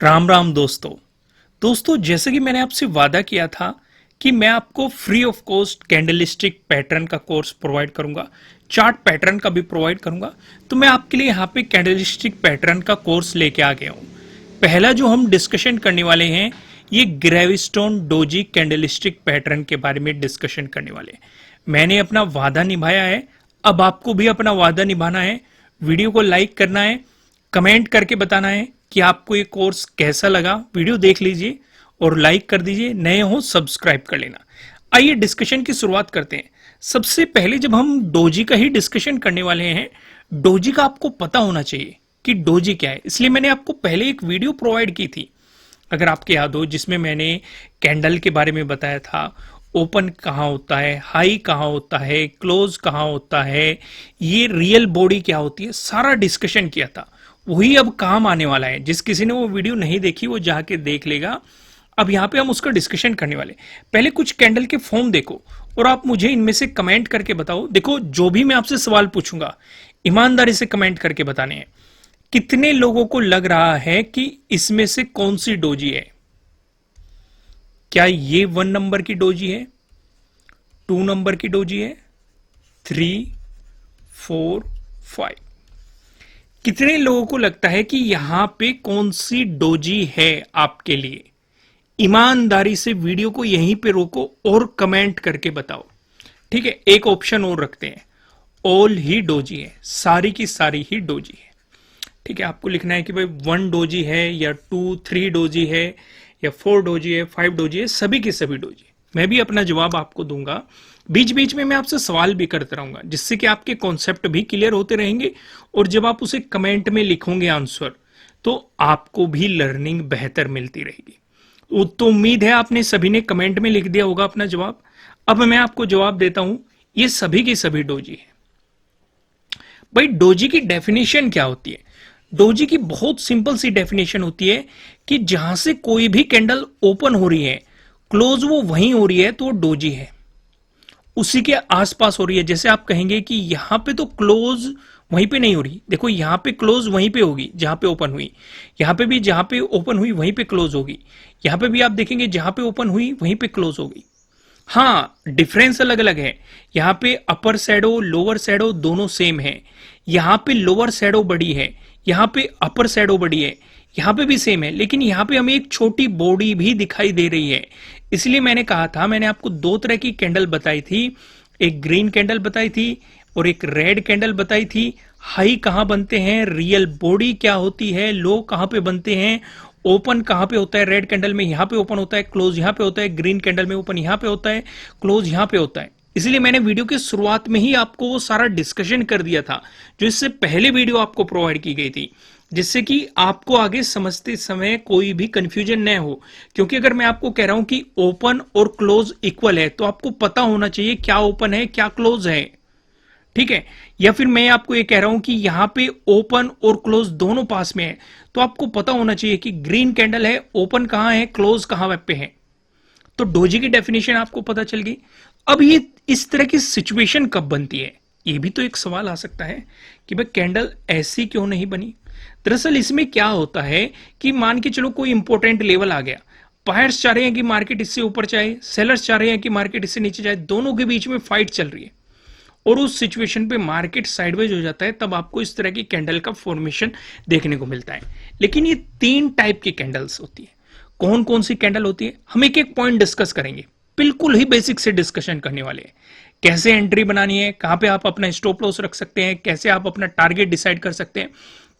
राम राम दोस्तों जैसे कि मैंने आपसे वादा किया था कि मैं आपको free of cost candlestick pattern का कोर्स प्रोवाइड करूंगा, चार्ट पैटर्न का भी प्रोवाइड करूंगा। तो मैं आपके लिए यहाँ पे कैंडलस्टिक पैटर्न का कोर्स लेके आ गया हूँ। पहला जो हम डिस्कशन करने वाले हैं, ये ग्रेविस्टोन डोजी कैंडलस्टिक पैटर्न के बारे में डिस्कशन करने वाले हैं। मैंने अपना वादा निभाया है, अब आपको भी अपना वादा निभाना है। वीडियो को लाइक करना है, कमेंट करके बताना है कि आपको ये कोर्स कैसा लगा। वीडियो देख लीजिए और लाइक कर दीजिए, नए हो सब्सक्राइब कर लेना। आइए डिस्कशन की शुरुआत करते हैं। सबसे पहले जब हम डोजी का ही डिस्कशन करने वाले हैं, डोजी का आपको पता होना चाहिए कि डोजी क्या है। इसलिए मैंने आपको पहले एक वीडियो प्रोवाइड की थी, अगर आपके याद हो, जिसमें मैंने कैंडल के बारे में बताया था। ओपन कहाँ होता है, हाई कहाँ होता है, क्लोज कहाँ होता है, ये रियल बॉडी क्या होती है, सारा डिस्कशन किया था। वही अब काम आने वाला है। जिस किसी ने वो वीडियो नहीं देखी वो जाके देख लेगा। अब यहाँ पे हम उसका डिस्कशन करने वाले। पहले कुछ कैंडल के फॉर्म देखो और आप मुझे इनमें से कमेंट करके बताओ। देखो, जो भी मैं आपसे सवाल पूछूंगा ईमानदारी से कमेंट करके बताने हैं। कितने लोगों को लग रहा है कि इसमें से कौन सी डोजी है? क्या ये 1 नंबर की डोजी है, 2 नंबर की डोजी है, 3, 4, 5? कितने लोगों को लगता है कि यहां पे कौन सी डोजी है आपके लिए? ईमानदारी से वीडियो को यहीं पे रोको और कमेंट करके बताओ। ठीक है, एक ऑप्शन और रखते हैं, ऑल ही डोजी है, सारी की सारी ही डोजी है। ठीक है, आपको लिखना है कि भाई 1 डोजी है या 2, 3 डोजी है या 4 डोजी है, 5 डोजी है, सभी की सभी डोजी। मैं भी अपना जवाब आपको दूंगा। बीच बीच में मैं आपसे सवाल भी करता रहूंगा, जिससे कि आपके कॉन्सेप्ट भी क्लियर होते रहेंगे। और जब आप उसे कमेंट में लिखोगे आंसर, तो आपको भी लर्निंग बेहतर मिलती रहेगी। तो उम्मीद है आपने सभी ने कमेंट में लिख दिया होगा अपना जवाब। अब मैं आपको जवाब देता हूं, ये सभी की सभी डोजी है। भाई, डोजी की डेफिनेशन क्या होती है? डोजी की बहुत सिंपल सी डेफिनेशन होती है कि जहां से कोई भी कैंडल ओपन हो रही है, क्लोज वो वहीं हो रही है, तो वो डोजी है। उसी के आसपास हो रही है। जैसे आप कहेंगे कि यहां पे तो क्लोज वहीं पे नहीं हो रही, देखो यहां पे क्लोज वहीं पे होगी जहां पे ओपन हुई, यहां पे भी जहां पे ओपन हुई वहीं पे क्लोज होगी, यहां पे भी आप देखेंगे जहां पे ओपन हुई वहीं पे क्लोज होगी। हाँ, डिफरेंस अलग अलग है। यहां पे अपर शैडो लोअर शैडो दोनों सेम है। यहां पे लोअर शैडो बड़ी है, यहां पे अपर शैडो बड़ी है, यहां पे भी सेम है, लेकिन यहां पे हमें एक छोटी बॉडी भी दिखाई दे रही है। इसलिए मैंने कहा था, मैंने आपको 2 तरह की कैंडल बताई थी, एक ग्रीन कैंडल बताई थी और एक रेड कैंडल बताई थी। हाई कहां बनते हैं, रियल बॉडी क्या होती है, लो कहां पे बनते हैं, ओपन कहां पे होता है। रेड कैंडल में यहां पे ओपन होता है, क्लोज यहां पे होता है। ग्रीन कैंडल में ओपन यहां पे होता है, क्लोज यहां पे होता है। इसलिए मैंने वीडियो की शुरुआत में ही आपको वो सारा डिस्कशन कर दिया था, जो इससे पहले वीडियो आपको प्रोवाइड की गई थी, जिससे कि आपको आगे समझते समय कोई भी कंफ्यूजन न हो। क्योंकि अगर मैं आपको कह रहा हूं कि ओपन और क्लोज इक्वल है, तो आपको पता होना चाहिए क्या ओपन है क्या क्लोज है। ठीक है, या फिर मैं आपको ये कह रहा हूं कि यहां पे ओपन और क्लोज दोनों पास में है, तो आपको पता होना चाहिए कि ग्रीन कैंडल है, ओपन कहां है, क्लोज कहां पे है। तो डोजी की डेफिनेशन आपको पता चल गई। अब ये इस तरह की सिचुएशन कब बनती है, ये भी तो एक सवाल आ सकता है कि भाई कैंडल ऐसी क्यों नहीं बनी। दरअसल इसमें क्या होता है कि मान के चलो कोई इंपॉर्टेंट लेवल आ गया, बायर्स चाह रहे हैं कि मार्केट इससे ऊपर जाए, सेलर्स चाह रहे हैं कि मार्केट इससे नीचे जाए, दोनों के बीच में फाइट चल रही है और उस सिचुएशन पे मार्केट साइडवेज हो जाता है, तब आपको इस तरह की कैंडल का फॉर्मेशन देखने को मिलता है। लेकिन ये 3 टाइप की कैंडल्स होती है। कौन कौन सी कैंडल होती है, हम एक एक पॉइंट डिस्कस करेंगे। बिल्कुल ही बेसिक से डिस्कशन करने वाले हैं। कैसे एंट्री बनानी है, कहां पे आप अपना स्टॉप लॉस रख सकते हैं, कैसे आप अपना टारगेट डिसाइड कर सकते हैं,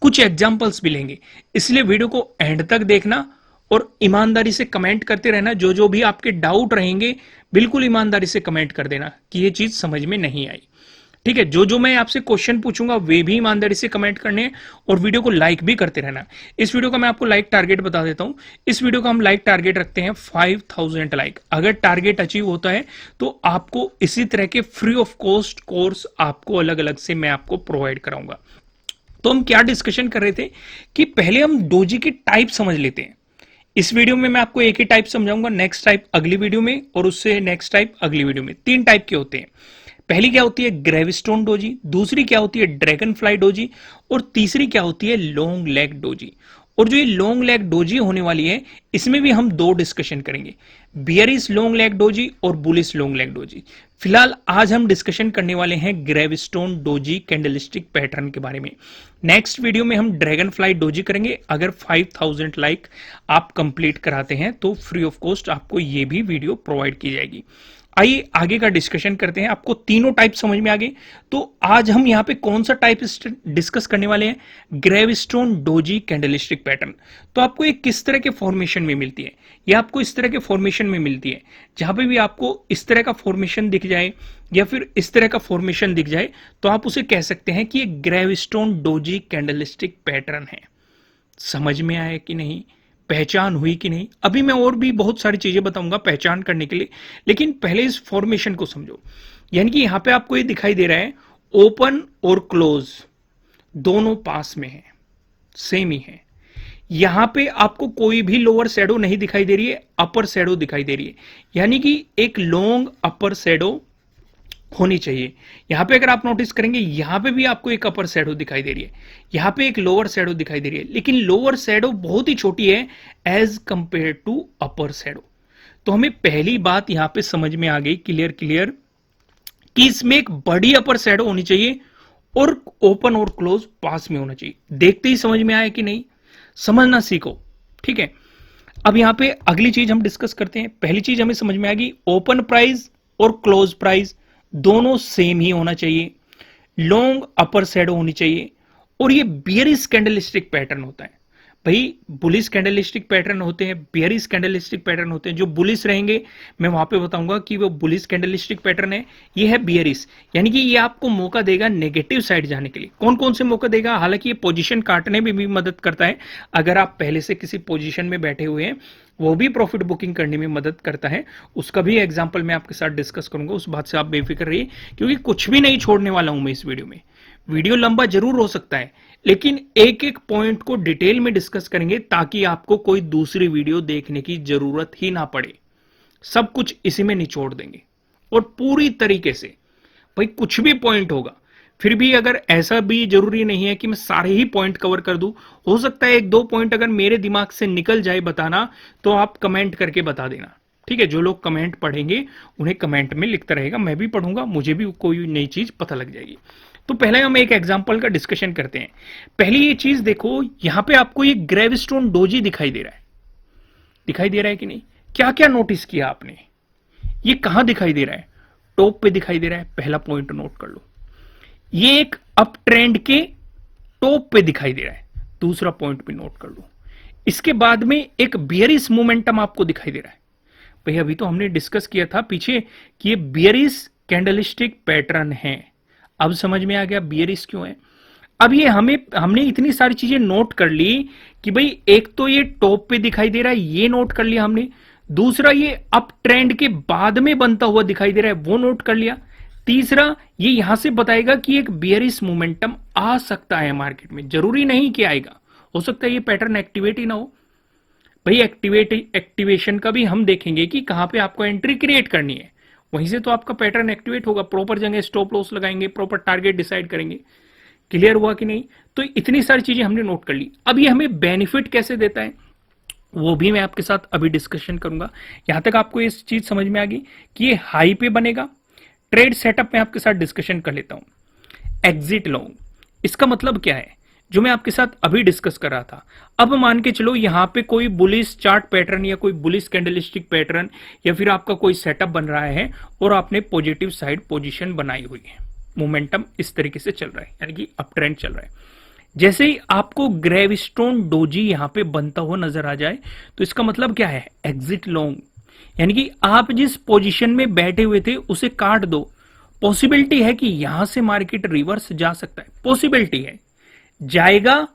कुछ एग्जांपल्स भी लेंगे। इसलिए वीडियो को एंड तक देखना और ईमानदारी से कमेंट करते रहना। जो जो भी आपके डाउट रहेंगे, बिल्कुल ईमानदारी से कमेंट कर देना कि ये चीज समझ में नहीं आई। ठीक है, जो जो मैं आपसे क्वेश्चन पूछूंगा वे भी ईमानदारी से कमेंट करने हैं और वीडियो को लाइक भी करते रहना। इस वीडियो का मैं आपको लाइक टारगेट बता देता हूं। इस वीडियो का हम लाइक टारगेट रखते हैं 5000 लाइक। अगर टारगेट अचीव होता है तो आपको इसी तरह के फ्री ऑफ कॉस्ट कोर्स आपको अलग अलग से मैं आपको प्रोवाइड कराऊंगा। तो हम क्या डिस्कशन कर रहे थे कि पहले हम डोजी की टाइप समझ लेते हैं। इस वीडियो में मैं आपको एक ही टाइप समझाऊंगा, नेक्स्ट टाइप अगली वीडियो में और उससे नेक्स्ट टाइप अगली वीडियो में। 3 टाइप के होते हैं। पहली क्या होती है, ग्रेविस्टोन डोजी। दूसरी क्या होती है, ड्रैगन फ्लाई डोजी। और तीसरी क्या होती है, लॉन्ग लेग डोजी। और जो ये लॉन्ग लेग डोजी होने वाली है, इसमें भी हम दो डिस्कशन करेंगे, बियरिश लॉन्ग लेग डोजी और बुलिश लॉन्ग लेग डोजी। फिलहाल आज हम डिस्कशन करने वाले हैं ग्रेवस्टोन डोजी कैंडलस्टिक पैटर्न के बारे में। नेक्स्ट वीडियो में हम ड्रैगन फ्लाई डोजी करेंगे। अगर 5000 लाइक आप कंप्लीट कराते हैं तो फ्री ऑफ कॉस्ट आपको ये भी वीडियो प्रोवाइड की जाएगी। आइए आगे का डिस्कशन करते हैं। आपको तीनों टाइप समझ में आ गए, तो आज हम यहां पे कौन सा टाइप डिस्कस करने वाले हैं, ग्रेवस्टोन डोजी कैंडलस्टिक पैटर्न। तो आपको ये किस तरह के फॉर्मेशन में मिलती है, ये आपको इस तरह के फॉर्मेशन में मिलती है, जहां पे भी आपको इस तरह का फॉर्मेशन दिख जाए या फिर इस तरह का फॉर्मेशन दिख जाए तो आप उसे कह सकते हैं कि ये ग्रेवस्टोन डोजी कैंडलस्टिक पैटर्न है। समझ में आया कि नहीं, पहचान हुई कि नहीं? अभी मैं और भी बहुत सारी चीजें बताऊंगा पहचान करने के लिए, लेकिन पहले इस फॉर्मेशन को समझो। यानी कि यहां पे आपको ये दिखाई दे रहा है ओपन और क्लोज दोनों पास में है, सेम ही है। यहां पे आपको कोई भी लोअर शैडो नहीं दिखाई दे रही है, अपर शैडो दिखाई दे रही है। यानी कि एक लॉन्ग अपर शैडो होनी चाहिए। यहां पे अगर आप नोटिस करेंगे, यहां पे भी आपको एक अपर शैडो दिखाई दे रही है, यहां पे एक लोअर शैडो दिखाई दे रही है, लेकिन लोअर शैडो बहुत ही छोटी है as compare to upper shadow. तो हमें पहली बात यहां पे समझ में आ गई, क्लियर क्लियर, कि इसमें एक बड़ी अपर शैडो होनी चाहिए और ओपन और क्लोज पास में होना चाहिए। देखते ही समझ में आया कि नहीं, समझना सीखो, ठीक है। अब यहां पे अगली चीज हम डिस्कस करते हैं। पहली चीज हमें समझ में आ गई, ओपन प्राइस और क्लोज प्राइस दोनों सेम ही होना चाहिए, लॉन्ग अपर शैडो होनी चाहिए, और ये बियरिश कैंडलस्टिक पैटर्न होता है। भाई बुलिश कैंडलस्टिक पैटर्न होते हैं, बियरिश कैंडलस्टिक पैटर्न होते हैं। जो बुलिश रहेंगे मैं वहां पे बताऊंगा कि वो बुलिश कैंडलस्टिक पैटर्न है, ये है बियरिश। यानी कि ये आपको मौका देगा नेगेटिव साइड जाने के लिए। कौन कौन से मौका देगा? हालांकि ये पोजीशन काटने में भी मदद करता है। अगर आप पहले से किसी पोजीशन में बैठे हुए हैं, वो भी प्रॉफिट बुकिंग करने में मदद करता है। उसका भी एग्जांपल मैं आपके साथ डिस्कस करूंगा, उस बात से आप बेफिक्र रहिए, क्योंकि कुछ भी नहीं छोड़ने वाला हूं मैं इस वीडियो में। वीडियो लंबा जरूर हो सकता है, लेकिन एक एक पॉइंट को डिटेल में डिस्कस करेंगे ताकि आपको कोई दूसरी वीडियो देखने की जरूरत ही ना पड़े। सब कुछ इसी में निचोड़ देंगे और पूरी तरीके से। भाई कुछ भी पॉइंट होगा, फिर भी अगर ऐसा भी जरूरी नहीं है कि मैं सारे ही पॉइंट कवर कर दूं। हो सकता है एक दो पॉइंट अगर मेरे दिमाग से निकल जाए बताना, तो आप कमेंट करके बता देना, ठीक है। जो लोग कमेंट पढ़ेंगे उन्हें कमेंट में लिखता रहेगा, मैं भी पढ़ूंगा, मुझे भी कोई नई चीज पता लग जाएगी। तो पहले हम एक एग्जांपल का डिस्कशन करते हैं। पहली ये चीज देखो, यहां पे आपको ये ग्रेवस्टोन डोजी दिखाई दे रहा है, दिखाई दे रहा है कि नहीं? क्या क्या नोटिस किया आपने? ये कहां दिखाई दे रहा है? टॉप पे दिखाई दे रहा है, पहला पॉइंट नोट कर लो। ये एक अप ट्रेंड के टॉप पे दिखाई दे रहा है, दूसरा पॉइंट भी नोट कर लो। इसके बाद में एक बियरिश मोमेंटम आपको दिखाई दे रहा है। भाई अभी तो हमने डिस्कस किया था पीछे कि ये बियरिश कैंडलस्टिक पैटर्न है। अब समझ में आ गया बियरिश क्यों है। अब ये हमने इतनी सारी चीजें नोट कर ली कि भाई एक तो ये टॉप पे दिखाई दे रहा है, ये नोट कर लिया हमने। दूसरा ये अप ट्रेंड के बाद में बनता हुआ दिखाई दे रहा है, वो नोट कर लिया। तीसरा ये यहां से बताएगा कि एक बियरिश मोमेंटम आ सकता है मार्केट में, जरूरी नहीं कि आएगा, हो सकता है ये पैटर्न एक्टिवेट ही ना हो। भाई एक्टिवेशन का भी हम देखेंगे कि कहां पे आपको एंट्री क्रिएट करनी है, वहीं से तो आपका पैटर्न एक्टिवेट होगा। प्रॉपर जगह स्टॉप लॉस लगाएंगे, प्रॉपर टारगेट डिसाइड करेंगे। क्लियर हुआ कि नहीं? तो इतनी सारी चीजें हमने नोट कर ली। अब ये हमें बेनिफिट कैसे देता है वो भी मैं आपके साथ अभी डिस्कशन करूंगा। यहां तक आपको इस चीज समझ में आ गई कि ये हाई पे बनेगा। ट्रेड सेटअप में आपके साथ डिस्कशन कर लेता हूं। एग्जिट लॉन्ग, इसका मतलब क्या है जो मैं आपके साथ अभी डिस्कस कर रहा था। अब मान के चलो यहां पे कोई बुलिश चार्ट पैटर्न या कोई बुलिश कैंडलस्टिक पैटर्न या फिर आपका कोई सेटअप बन रहा है और आपने पॉजिटिव साइड पोजीशन बनाई हुई है, मोमेंटम इस तरीके से चल रहा है, यानी कि अप ट्रेंड चल रहा है। जैसे ही आपको ग्रेवस्टोन डोजी यहां पे बनता हुआ नजर आ जाए तो इसका मतलब क्या है? एग्जिट लॉन्ग, यानी कि आप जिस पोजीशन में बैठे हुए थे उसे काट दो। पॉसिबिलिटी है कि यहां से मार्केट रिवर्स जा सकता है, पॉसिबिलिटी है। जाएगा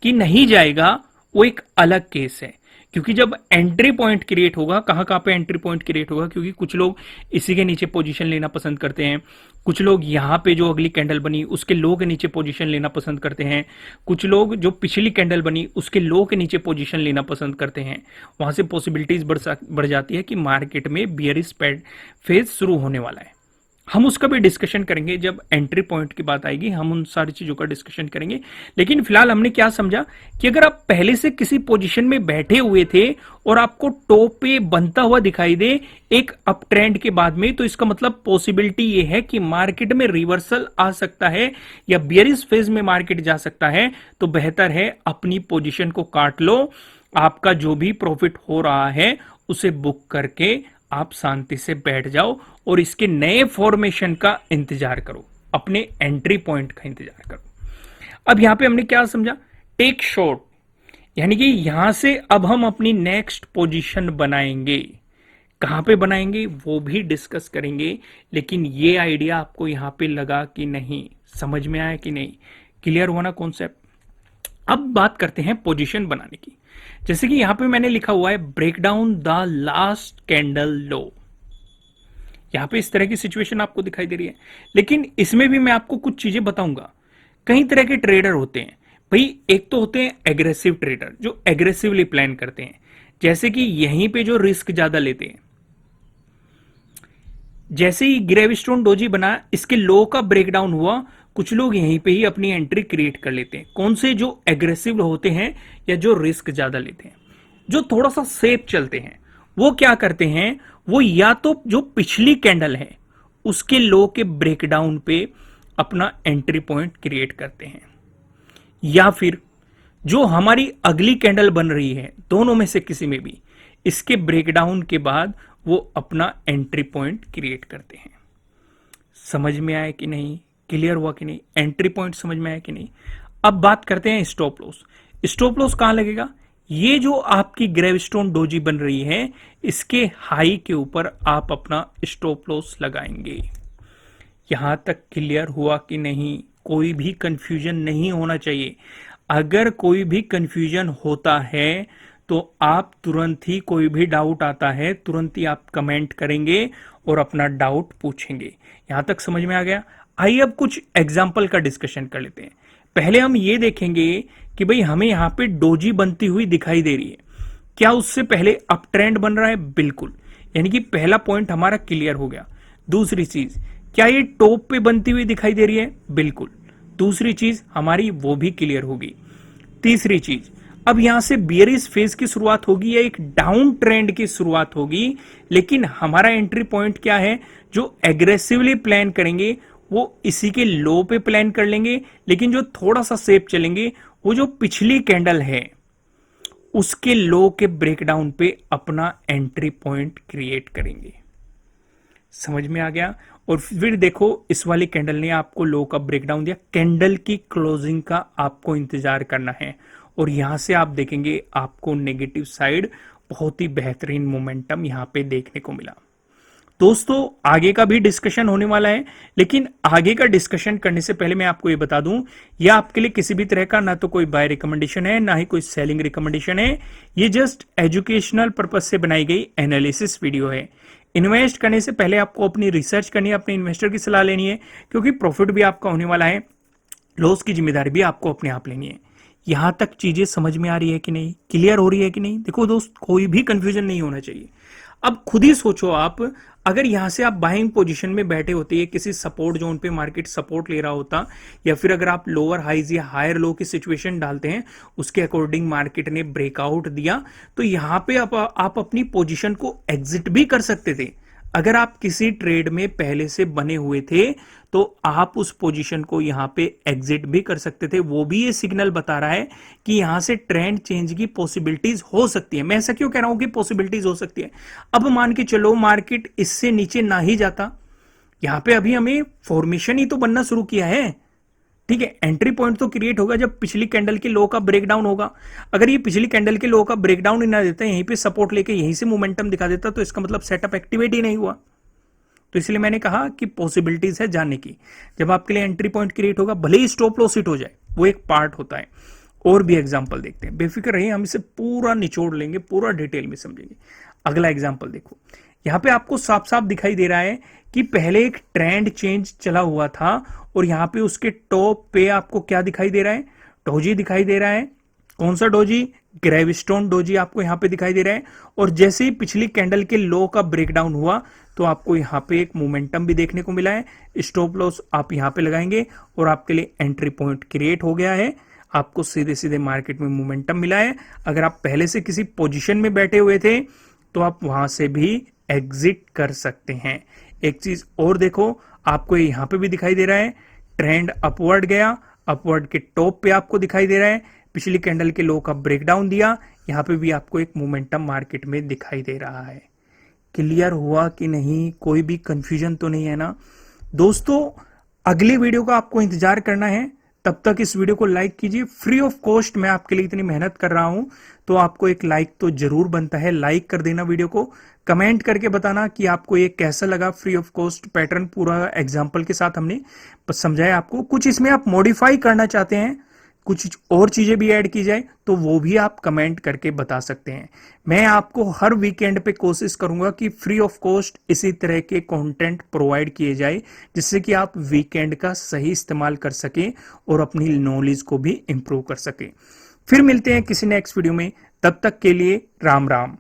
कि नहीं जाएगा वो एक अलग केस है, क्योंकि जब एंट्री पॉइंट क्रिएट होगा, कहां कहां पे एंट्री पॉइंट क्रिएट होगा, क्योंकि कुछ लोग इसी के नीचे पोजीशन लेना पसंद करते हैं, कुछ लोग यहां पे जो अगली कैंडल बनी उसके लो के नीचे पोजीशन लेना पसंद करते हैं, कुछ लोग जो पिछली कैंडल बनी उसके लो के नीचे पोजीशन लेना पसंद करते हैं। वहां से पॉसिबिलिटीज बढ़ जाती है कि मार्केट में बियरिश फेज शुरू होने वाला है। हम उसका भी डिस्कशन करेंगे जब एंट्री पॉइंट की बात आएगी, हम उन सारी चीजों का डिस्कशन करेंगे। लेकिन फिलहाल हमने क्या समझा कि अगर आप पहले से किसी पोजीशन में बैठे हुए थे और आपको टॉप पे बनता हुआ दिखाई दे एक अप ट्रेंड के बाद में, तो इसका मतलब पॉसिबिलिटी ये है कि मार्केट में रिवर्सल आ सकता है या बियरिश फेज में मार्केट जा सकता है। तो बेहतर है अपनी पोजीशन को काट लो, आपका जो भी प्रॉफिट हो रहा है उसे बुक करके आप शांति से बैठ जाओ और इसके नए फॉर्मेशन का इंतजार करो, अपने एंट्री पॉइंट का इंतजार करो। अब यहां पे हमने क्या समझा, टेक शॉर्ट, यानी कि यहां से अब हम अपनी नेक्स्ट पोजीशन बनाएंगे। कहां पे बनाएंगे वो भी डिस्कस करेंगे, लेकिन ये आइडिया आपको यहां पे लगा कि नहीं, समझ में आया कि नहीं, क्लियर हुआ ना कॉन्सेप्ट। अब बात करते हैं पोजीशन बनाने की। जैसे कि यहां पे मैंने लिखा हुआ है break down the last candle low, यहां पे इस तरह की सिचुएशन आपको दिखाई दे रही है। लेकिन इसमें भी मैं आपको कुछ चीजें बताऊंगा। कई तरह के ट्रेडर होते हैं भाई, एक तो होते हैं एग्रेसिव ट्रेडर जो एग्रेसिवली प्लान करते हैं, जैसे कि यहीं पे जो रिस्क ज्यादा लेते हैं। जैसे ही ग्रेविस्टोन डोजी बना, इसके लो का ब्रेकडाउन हुआ, कुछ लोग यहीं पे ही अपनी एंट्री क्रिएट कर लेते हैं। कौन से, जो एग्रेसिव होते हैं या जो रिस्क ज्यादा लेते हैं। जो थोड़ा सा सेफ चलते हैं वो क्या करते हैं, वो या तो जो पिछली कैंडल है उसके लो के ब्रेकडाउन पे अपना एंट्री पॉइंट क्रिएट करते हैं, या फिर जो हमारी अगली कैंडल बन रही है, दोनों में से किसी में भी इसके ब्रेकडाउन के बाद वो अपना एंट्री पॉइंट क्रिएट करते हैं। समझ में आया कि नहीं, क्लियर हुआ कि नहीं, एंट्री पॉइंट समझ में आया कि नहीं। अब बात करते हैं स्टॉप लॉस। स्टॉप लॉस कहां लगेगा, ये जो आपकी ग्रेविस्टोन डोजी बन रही है इसके हाई के ऊपर आप अपना स्टॉप लॉस लगाएंगे। यहां तक क्लियर हुआ कि नहीं, कोई भी कंफ्यूजन नहीं होना चाहिए। अगर कोई भी कंफ्यूजन होता है तो आप तुरंत ही, कोई भी डाउट आता है तुरंत ही आप कमेंट करेंगे और अपना डाउट पूछेंगे। यहां तक समझ में आ गया। आइए अब कुछ एग्जाम्पल का डिस्कशन कर लेते हैं। पहले हम ये देखेंगे कि भाई हमें यहां पे डोजी बनती हुई दिखाई दे रही है, क्या उससे पहले अप ट्रेंड बन रहा है, बिल्कुल, यानी कि पहला पॉइंट हमारा क्लियर हो गया। दूसरी चीज, क्या ये टॉप पे बनती हुई दिखाई दे रही है, बिल्कुल, दूसरी चीज हमारी वो भी क्लियर होगी। तीसरी चीज, अब यहां से बियरिश फेज की शुरुआत होगी या एक डाउन ट्रेंड की शुरुआत होगी, लेकिन हमारा एंट्री पॉइंट क्या है, जो एग्रेसिवली प्लान करेंगे वो इसी के लो पे प्लान कर लेंगे, लेकिन जो थोड़ा सा सेफ चलेंगे वो जो पिछली कैंडल है उसके लो के ब्रेकडाउन पे अपना एंट्री पॉइंट क्रिएट करेंगे। समझ में आ गया। और फिर देखो इस वाली कैंडल ने आपको लो का ब्रेकडाउन दिया, कैंडल की क्लोजिंग का आपको इंतजार करना है और यहां से आप देखेंगे आपको नेगेटिव साइड बहुत ही बेहतरीन मोमेंटम यहां पे देखने को मिला। दोस्तों आगे का भी डिस्कशन होने वाला है, लेकिन आगे का डिस्कशन करने से पहले मैं आपको ये बता दूं, यह आपके लिए किसी भी तरह का ना तो कोई बाय रिकमेंडेशन है ना ही कोई सेलिंग रिकमेंडेशन है। ये जस्ट एजुकेशनल पर्पज से बनाई गई एनालिसिस वीडियो है। इन्वेस्ट करने से पहले आपको अपनी रिसर्च करनी है, अपने इन्वेस्टर की सलाह लेनी है, क्योंकि प्रॉफिट भी आपका होने वाला है, लॉस की जिम्मेदारी भी आपको अपने आप लेनी है। यहां तक चीजें समझ में आ रही है कि नहीं, क्लियर हो रही है कि नहीं। देखो दोस्त, कोई भी कंफ्यूजन नहीं होना चाहिए। अब खुद ही सोचो, आप अगर यहां से आप बाइंग पोजीशन में बैठे होते हैं, किसी सपोर्ट जोन पे मार्केट सपोर्ट ले रहा होता, या फिर अगर आप लोअर हाइज या हायर लो की सिचुएशन डालते हैं, उसके अकॉर्डिंग मार्केट ने ब्रेकआउट दिया, तो यहां पे आप अपनी पोजीशन को एग्जिट भी कर सकते थे। अगर आप किसी ट्रेड में पहले से बने हुए थे तो आप उस पोजीशन को यहां पे एग्जिट भी कर सकते थे। वो भी ये सिग्नल बता रहा है कि यहां से ट्रेंड चेंज की पॉसिबिलिटीज हो सकती है। मैं ऐसा क्यों कह रहा हूं कि पॉसिबिलिटीज हो सकती है, अब मान के चलो मार्केट इससे नीचे ना ही जाता, यहां पे अभी हमें फॉर्मेशन ही तो बनना शुरू किया है, ठीक है। एंट्री पॉइंट तो क्रिएट होगा जब पिछली कैंडल के लो का ब्रेकडाउन होगा। अगर ये पिछली कैंडल के लो का ब्रेकडाउन ही ना देता, यहीं पे सपोर्ट लेके यहीं से मोमेंटम दिखा देता, तो इसका मतलब सेटअप एक्टिवेट ही नहीं हुआ। तो इसलिए मैंने कहा कि पॉसिबिलिटीज है जानने की। जब आपके लिए एंट्री पॉइंट क्रिएट होगा, भले ही स्टॉप लॉस हिट हो जाए, वो एक पार्ट होता है। और भी एग्जाम्पल देखते हैं, बेफिक्र रहिए, हम इसे पूरा निचोड़ लेंगे, पूरा डिटेल में समझेंगे। अगला एग्जाम्पल देखो, यहां पे आपको साफ साफ दिखाई दे रहा है कि पहले एक ट्रेंड चेंज चला हुआ था और यहां पे उसके टॉप पे आपको क्या दिखाई दे रहा है, डोजी दिखाई दे रहा है। कौन सा डोजी, ग्रेविस्टोन डोजी आपको यहां पे दिखाई दे रहा है। और जैसे ही पिछली कैंडल के लो का ब्रेकडाउन हुआ तो आपको यहाँ पे एक मोमेंटम भी देखने को मिला है। स्टॉप लॉस आप यहाँ पे लगाएंगे और आपके लिए एंट्री पॉइंट क्रिएट हो गया है। आपको सीधे सीधे मार्केट में मोमेंटम मिला है। अगर आप पहले से किसी पोजीशन में बैठे हुए थे तो आप वहां से भी एग्जिट कर सकते हैं। एक चीज और देखो, आपको यहाँ पे भी दिखाई दे रहा है ट्रेंड अपवर्ड गया, अपवर्ड के टॉप पे आपको दिखाई दे रहा है। पिछली कैंडल के लो का ब्रेकडाउन दिया, यहाँ पे भी आपको एक मोमेंटम मार्केट में दिखाई दे रहा है। क्लियर हुआ कि नहीं? कोई भी कंफ्यूजन तो नहीं है ना दोस्तों? अगली वीडियो का आपको इंतजार करना है, तब तक इस वीडियो को लाइक कीजिए। फ्री ऑफ कॉस्ट मैं आपके लिए इतनी मेहनत कर रहा हूं तो आपको एक लाइक तो जरूर बनता है। लाइक कर देना वीडियो को, कमेंट करके बताना कि आपको ये कैसा लगा। फ्री ऑफ कॉस्ट पैटर्न पूरा एग्जांपल के साथ हमने समझाया आपको। कुछ इसमें आप मॉडिफाई करना चाहते हैं, कुछ और चीजें भी ऐड की जाए तो वो भी आप कमेंट करके बता सकते हैं। मैं आपको हर वीकेंड पे कोशिश करूंगा कि फ्री ऑफ कॉस्ट इसी तरह के कंटेंट प्रोवाइड किए जाए जिससे कि आप वीकेंड का सही इस्तेमाल कर सकें और अपनी नॉलेज को भी इंप्रूव कर सकें। फिर मिलते हैं किसी नेक्स्ट वीडियो में, तब तक के लिए राम राम।